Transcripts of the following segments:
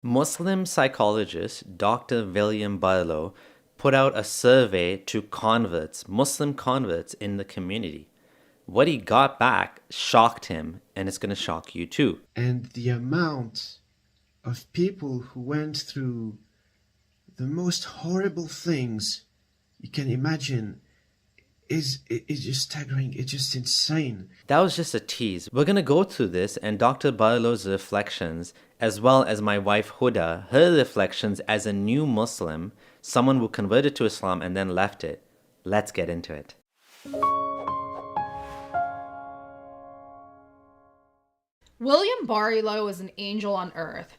Muslim psychologist Dr. William Barlow put out a survey to Muslim converts in the community. What he got back shocked him, and it's going to shock you too. And the amount of people who went through the most horrible things you can imagine is just staggering. It's just insane. That was just a tease. We're going to go through this and Dr. Barlow's reflections, as well as my wife Huda, her reflections as a new Muslim, someone who converted to Islam and then left it. Let's get into it. William Barlow is an angel on earth.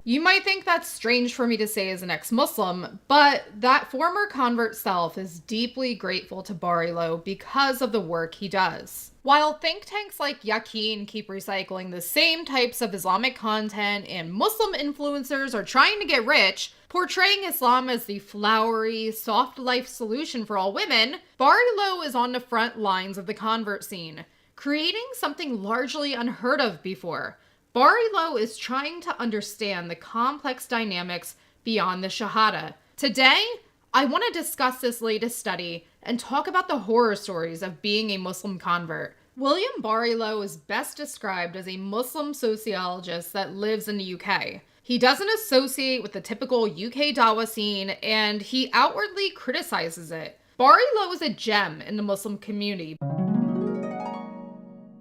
You might think that's strange for me to say as an ex-Muslim, but that former convert self is deeply grateful to Barlow because of the work he does. While think tanks like Yaqeen keep recycling the same types of Islamic content and Muslim influencers are trying to get rich, portraying Islam as the flowery, soft life solution for all women, Barlow is on the front lines of the convert scene, creating something largely unheard of before. Barlow is trying to understand the complex dynamics beyond the Shahada. Today, I want to discuss this latest study and talk about the horror stories of being a Muslim convert. William Barlow is best described as a Muslim sociologist that lives in the UK. He doesn't associate with the typical UK Dawa scene, and he outwardly criticizes it. Barlow is a gem in the Muslim community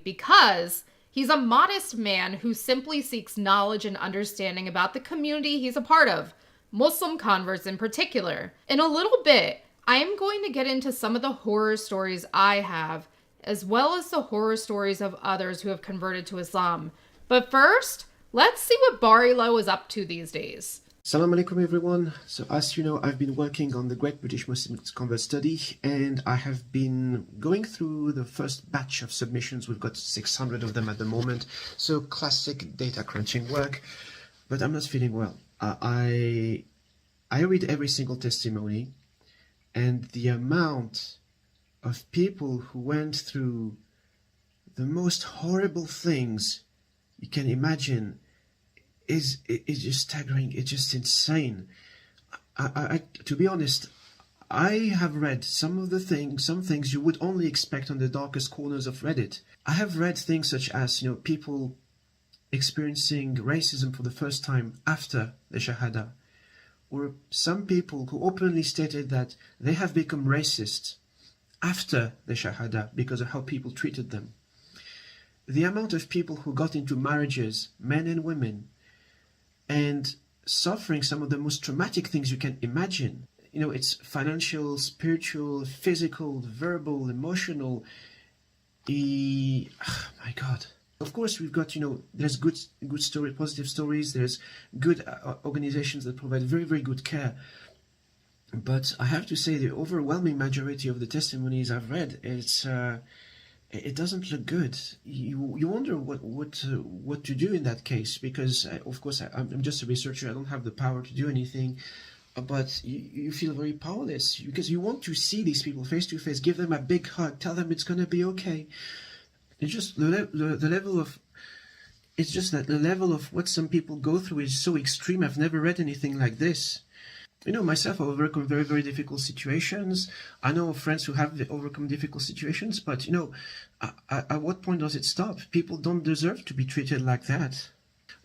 because he's a modest man who simply seeks knowledge and understanding about the community he's a part of, Muslim converts in particular. In a little bit, I am going to get into some of the horror stories I have, as well as the horror stories of others who have converted to Islam. But first, let's see what Barlow is up to these days. Assalamu alaikum everyone. So as you know, I've been working on the Great British Muslim Convert Study, and I have been going through the first batch of submissions. We've got 600 of them at the moment. So classic data crunching work, but I'm not feeling well. I read every single testimony, and the amount of people who went through the most horrible things you can imagine is just staggering. It's just insane. I to be honest, I have read some things you would only expect on the darkest corners of Reddit. I have read things such as, people experiencing racism for the first time after the Shahada, or some people who openly stated that they have become racist after the Shahada because of how people treated them. The amount of people who got into marriages, men and women, and suffering some of the most traumatic things you can imagine. It's financial, spiritual, physical, verbal, emotional. Oh my God. Of course, we've got, there's good story, positive stories. There's good organizations that provide very, very good care. But I have to say the overwhelming majority of the testimonies I've read, it doesn't look good. You wonder what to do in that case, because of course I'm just a researcher. I don't have the power to do anything, but you feel very powerless because you want to see these people face to face, give them a big hug, tell them it's gonna be okay. It's just the level of the level of what some people go through is so extreme. I've never read anything like this. Myself, I've overcome very, very difficult situations. I know of friends who have overcome difficult situations, but, at what point does it stop? People don't deserve to be treated like that.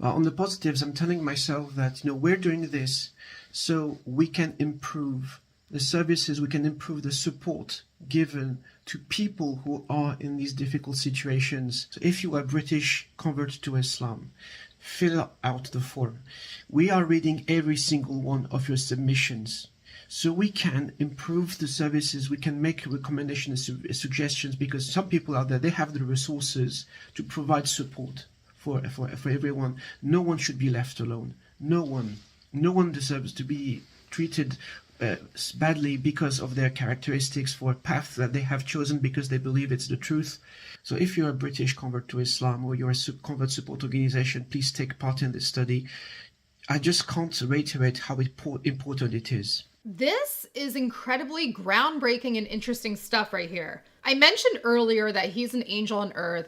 On the positives, I'm telling myself that, we're doing this so we can improve the services, we can improve the support given to people who are in these difficult situations. So if you are British, convert to Islam. Fill out the form. We are reading every single one of your submissions so we can improve the services. We can make recommendations, suggestions, because some people out there, they have the resources to provide support for everyone. No one should be left alone. No one deserves to be treated badly because of their characteristics, for a path that they have chosen because they believe it's the truth. So if you're a British convert to Islam or you're a convert support organization, please take part in this study. I just can't reiterate how important it is. This is incredibly groundbreaking and interesting stuff right here. I mentioned earlier that he's an angel on earth,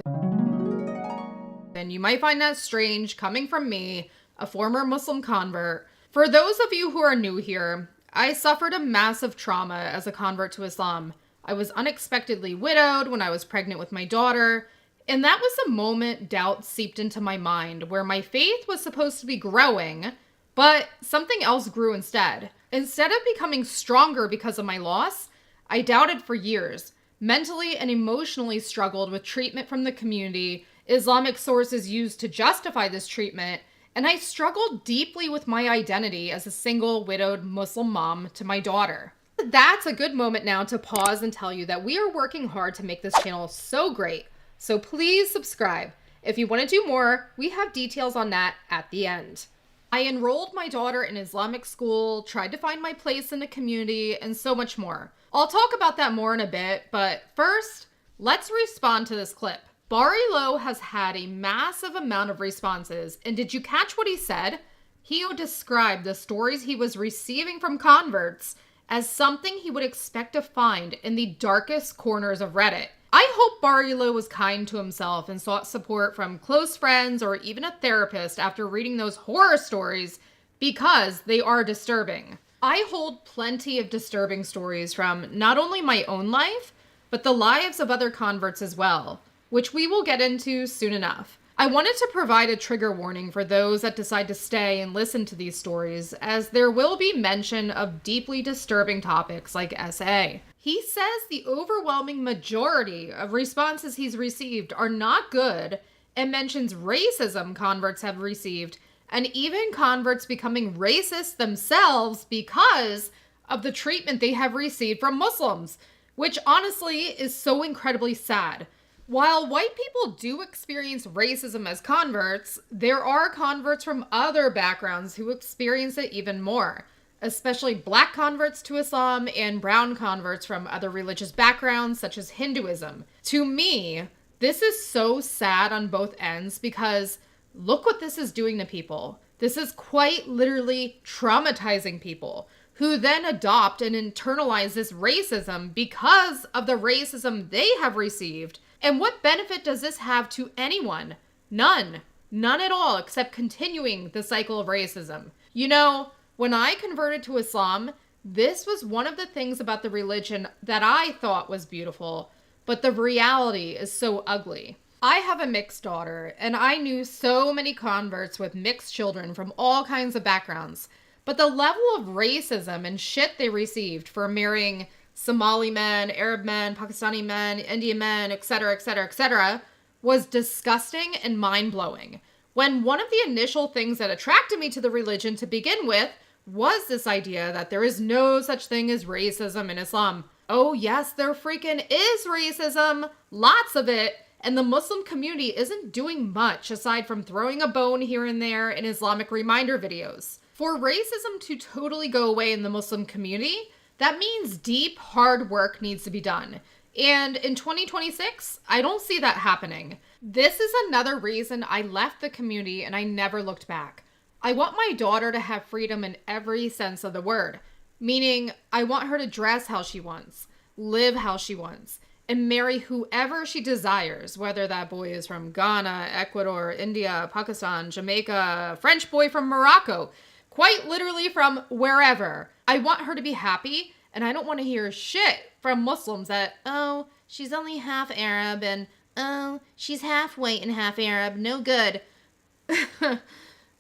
and you might find that strange coming from me, a former Muslim convert. For those of you who are new here, I suffered a massive trauma as a convert to Islam. I was unexpectedly widowed when I was pregnant with my daughter, and that was the moment doubt seeped into my mind, where my faith was supposed to be growing, but something else grew instead. Instead of becoming stronger because of my loss, I doubted for years, mentally and emotionally struggled with treatment from the community, Islamic sources used to justify this treatment, and I struggled deeply with my identity as a single, widowed Muslim mom to my daughter. That's a good moment now to pause and tell you that we are working hard to make this channel so great. So please subscribe. If you want to do more, we have details on that at the end. I enrolled my daughter in Islamic school, tried to find my place in the community, and so much more. I'll talk about that more in a bit, but first, let's respond to this clip. Bari Low has had a massive amount of responses, and did you catch what he said? He described the stories he was receiving from converts as something he would expect to find in the darkest corners of Reddit. I hope Bari Low was kind to himself and sought support from close friends or even a therapist after reading those horror stories, because they are disturbing. I hold plenty of disturbing stories from not only my own life, but the lives of other converts as well, which we will get into soon enough. I wanted to provide a trigger warning for those that decide to stay and listen to these stories, as there will be mention of deeply disturbing topics like SA. He says the overwhelming majority of responses he's received are not good, and mentions racism converts have received, and even converts becoming racist themselves because of the treatment they have received from Muslims, which honestly is so incredibly sad. While white people do experience racism as converts, there are converts from other backgrounds who experience it even more, especially black converts to Islam and brown converts from other religious backgrounds such as Hinduism. To me, this is so sad on both ends, because look what this is doing to people. This is quite literally traumatizing people, who then adopt and internalize this racism because of the racism they have received. And what benefit does this have to anyone? None. None at all, except continuing the cycle of racism. You know, when I converted to Islam, this was one of the things about the religion that I thought was beautiful, but the reality is so ugly. I have a mixed daughter, and I knew so many converts with mixed children from all kinds of backgrounds, but the level of racism and shit they received for marrying Somali men, Arab men, Pakistani men, Indian men, etc., etc., etc., was disgusting and mind-blowing. When one of the initial things that attracted me to the religion to begin with was this idea that there is no such thing as racism in Islam. Oh yes, there freaking is racism, lots of it, and the Muslim community isn't doing much aside from throwing a bone here and there in Islamic reminder videos. For racism to totally go away in the Muslim community, that means deep, hard work needs to be done. And in 2026, I don't see that happening. This is another reason I left the community and I never looked back. I want my daughter to have freedom in every sense of the word, meaning I want her to dress how she wants, live how she wants, and marry whoever she desires, whether that boy is from Ghana, Ecuador, India, Pakistan, Jamaica, French boy from Morocco, quite literally from wherever. I want her to be happy, and I don't want to hear shit from Muslims that, oh, she's only half Arab, and oh, she's half white and half Arab, no good.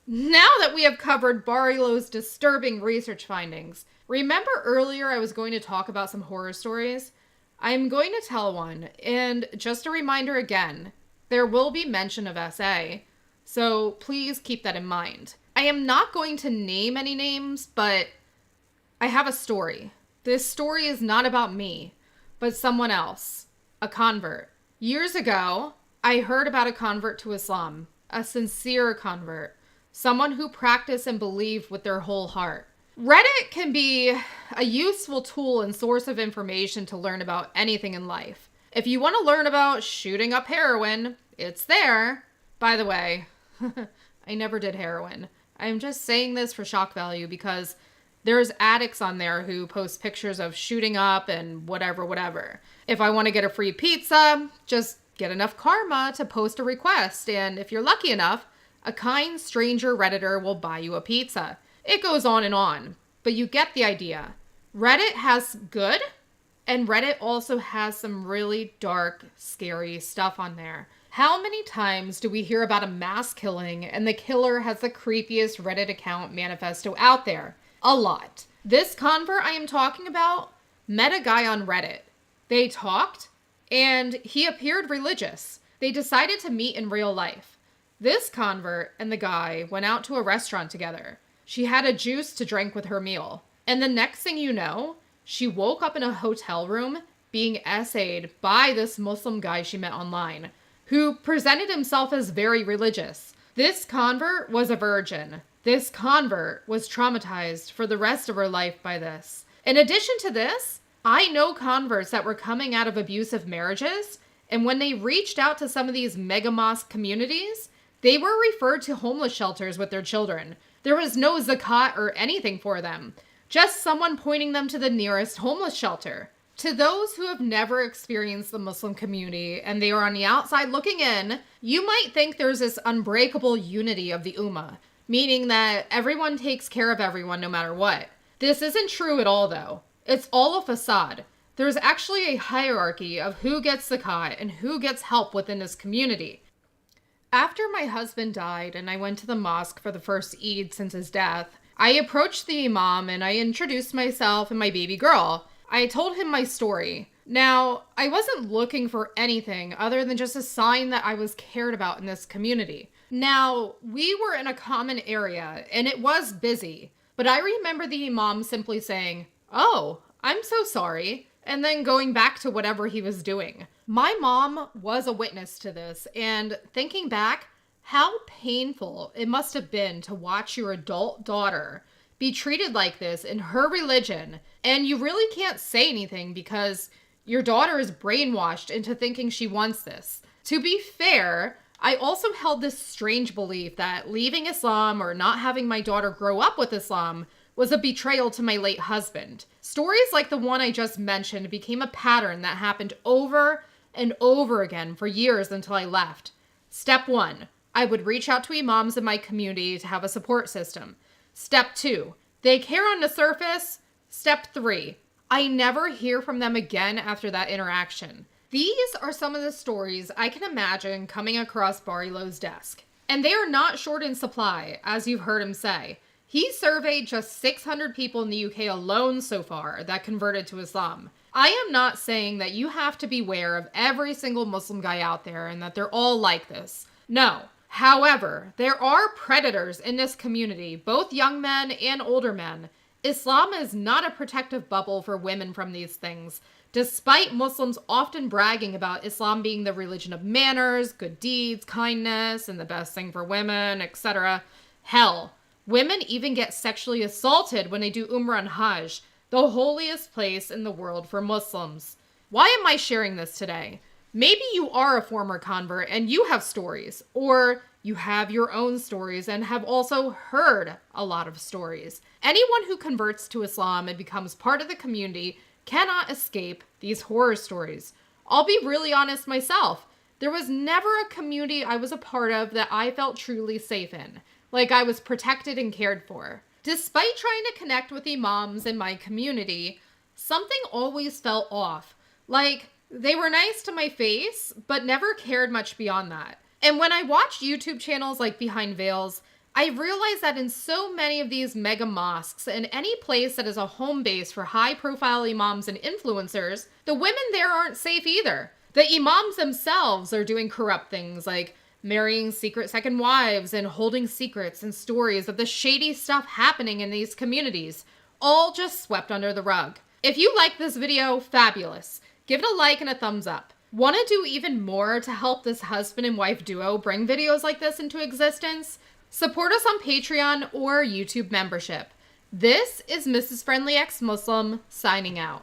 Now that we have covered Bari Low's disturbing research findings, remember earlier I was going to talk about some horror stories? I am going to tell one, and just a reminder again, there will be mention of SA, so please keep that in mind. I am not going to name any names, but I have a story. This story is not about me, but someone else, a convert. Years ago, I heard about a convert to Islam, a sincere convert, someone who practiced and believed with their whole heart. Reddit can be a useful tool and source of information to learn about anything in life. If you want to learn about shooting up heroin, it's there. By the way, I never did heroin. I'm just saying this for shock value because there's addicts on there who post pictures of shooting up and whatever. If I want to get a free pizza, just get enough karma to post a request. And if you're lucky enough, A kind stranger Redditor will buy you a pizza. It goes on, but you get the idea. Reddit has good, and Reddit also has some really dark, scary stuff on there. How many times do we hear about a mass killing and the killer has the creepiest Reddit account manifesto out there? A lot. This convert I am talking about met a guy on Reddit. They talked, and he appeared religious. They decided to meet in real life. This convert and the guy went out to a restaurant together. She had a juice to drink with her meal. And the next thing you know, she woke up in a hotel room being essayed by this Muslim guy she met online, who presented himself as very religious. This convert was a virgin. This convert was traumatized for the rest of her life by this. In addition to this, I know converts that were coming out of abusive marriages, and when they reached out to some of these mega mosque communities, they were referred to homeless shelters with their children. There was no zakat or anything for them, just someone pointing them to the nearest homeless shelter. To those who have never experienced the Muslim community and they are on the outside looking in, you might think there's this unbreakable unity of the Ummah, meaning that everyone takes care of everyone no matter what. This isn't true at all, though. It's all a facade. There's actually a hierarchy of who gets zakat and who gets help within this community. After my husband died and I went to the mosque for the first Eid since his death, I approached the imam and I introduced myself and my baby girl. I told him my story. Now, I wasn't looking for anything other than just a sign that I was cared about in this community. Now, we were in a common area and it was busy, but I remember the imam simply saying, "Oh, I'm so sorry," and then going back to whatever he was doing. My mom was a witness to this, and thinking back, how painful it must have been to watch your adult daughter be treated like this in her religion, and you really can't say anything because your daughter is brainwashed into thinking she wants this. To be fair, I also held this strange belief that leaving Islam or not having my daughter grow up with Islam was a betrayal to my late husband. Stories like the one I just mentioned became a pattern that happened over and over again for years until I left. Step 1, I would reach out to imams in my community to have a support system. Step 2, they care on the surface. Step 3, I never hear from them again after that interaction. These are some of the stories I can imagine coming across Barilo's desk. And they are not short in supply, as you've heard him say. He surveyed just 600 people in the UK alone so far that converted to Islam. I am not saying that you have to beware of every single Muslim guy out there and that they're all like this. No. However, there are predators in this community, both young men and older men. Islam is not a protective bubble for women from these things, despite Muslims often bragging about Islam being the religion of manners, good deeds, kindness, and the best thing for women, etc. Hell, women even get sexually assaulted when they do Umrah and Hajj, the holiest place in the world for Muslims. Why am I sharing this today? Maybe you are a former convert and you have stories, or you have your own stories and have also heard a lot of stories. Anyone who converts to Islam and becomes part of the community cannot escape these horror stories. I'll be really honest myself. There was never a community I was a part of that I felt truly safe in, like I was protected and cared for. Despite trying to connect with imams in my community, something always felt off. Like, they were nice to my face, but never cared much beyond that. And when I watched YouTube channels like Behind Veils, I realized that in so many of these mega mosques and any place that is a home base for high-profile imams and influencers, the women there aren't safe either. The imams themselves are doing corrupt things like marrying secret second wives and holding secrets and stories of the shady stuff happening in these communities, all just swept under the rug. If you like this video, fabulous. Give it a like and a thumbs up. Want to do even more to help this husband and wife duo bring videos like this into existence? Support us on Patreon or YouTube membership. This is Mrs. Friendly Ex-Muslim signing out.